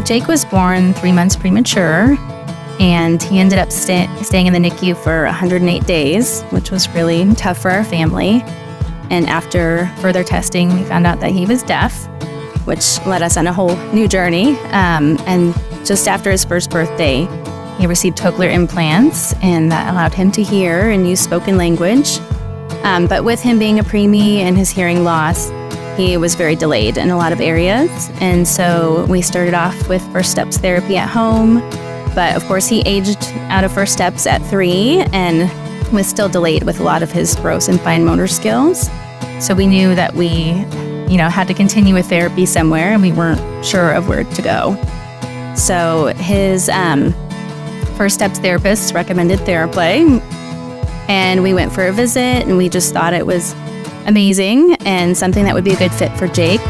Jake was born 3 months premature, and he ended up staying in the NICU for 108 days, which was really tough for our family. And after further testing, we found out that he was deaf, which led us on a whole new journey. And just after his first birthday, he received cochlear implants, and that allowed him to hear and use spoken language. But with him being a preemie and his hearing loss, he was very delayed in a lot of areas. And so we started off with first steps therapy at home. But of course, he aged out of first steps at 3 and was still delayed with a lot of his gross and fine motor skills. So we knew that we, had to continue with therapy somewhere, and we weren't sure of where to go. So his first steps therapist recommended TheraPlay, and we went for a visit, and we just thought it was amazing and something that would be a good fit for Jake.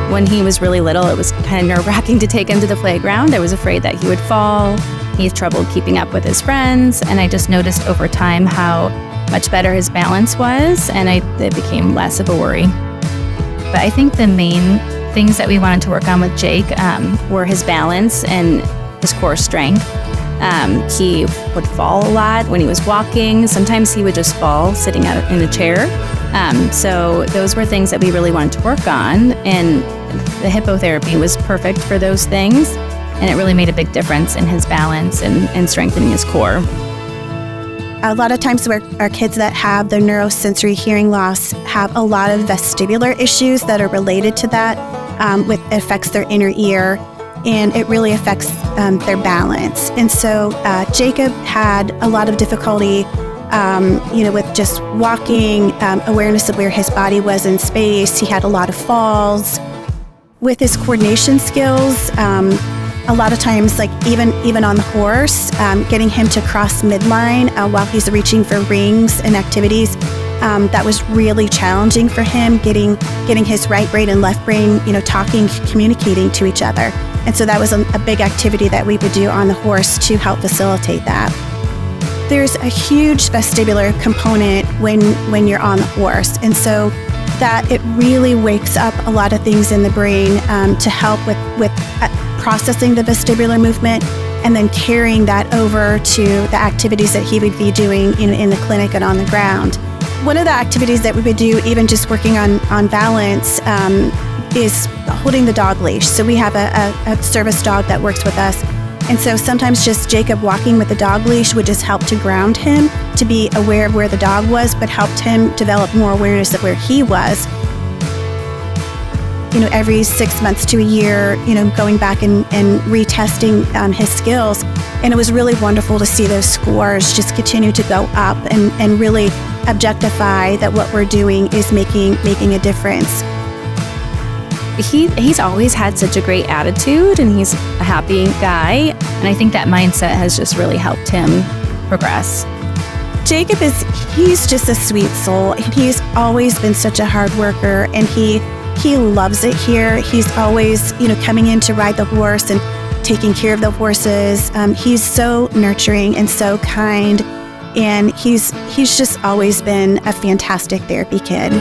When he was really little, it was kind of nerve-wracking to take him to the playground. I was afraid that he would fall. He had trouble keeping up with his friends, and I just noticed over time how much better his balance was, and it became less of a worry. But I think the main things that we wanted to work on with Jake were his balance and his core strength. He would fall a lot when he was walking. Sometimes he would just fall sitting out in a chair. So those were things that we really wanted to work on, and the hippotherapy was perfect for those things, and it really made a big difference in his balance and strengthening his core. A lot of times our kids that have their neurosensory hearing loss have a lot of vestibular issues that are related to that. It affects their inner ear, and it really affects their balance. And so Jacob had a lot of difficulty with just walking, awareness of where his body was in space. He had a lot of falls. With his coordination skills, a lot of times, like even on the horse, getting him to cross midline while he's reaching for rings and activities, that was really challenging for him, getting his right brain and left brain, talking, communicating to each other. And so that was a big activity that we would do on the horse to help facilitate that. There's a huge vestibular component when you're on the horse, and so that it really wakes up a lot of things in the brain to help with processing the vestibular movement and then carrying that over to the activities that he would be doing in the clinic and on the ground. One of the activities that we would do, even just working on balance, is holding the dog leash. So we have a service dog that works with us. And so sometimes just Jacob walking with the dog leash would just help to ground him, to be aware of where the dog was, but helped him develop more awareness of where he was. Every 6 months to a year, going back and retesting his skills. And it was really wonderful to see those scores just continue to go up and really objectify that what we're doing is making a difference. He's always had such a great attitude, and he's a happy guy, and I think that mindset has just really helped him progress. Jacob he's just a sweet soul, and he's always been such a hard worker, and he loves it here. He's always, coming in to ride the horse and taking care of the horses. He's so nurturing and so kind, and he's just always been a fantastic therapy kid.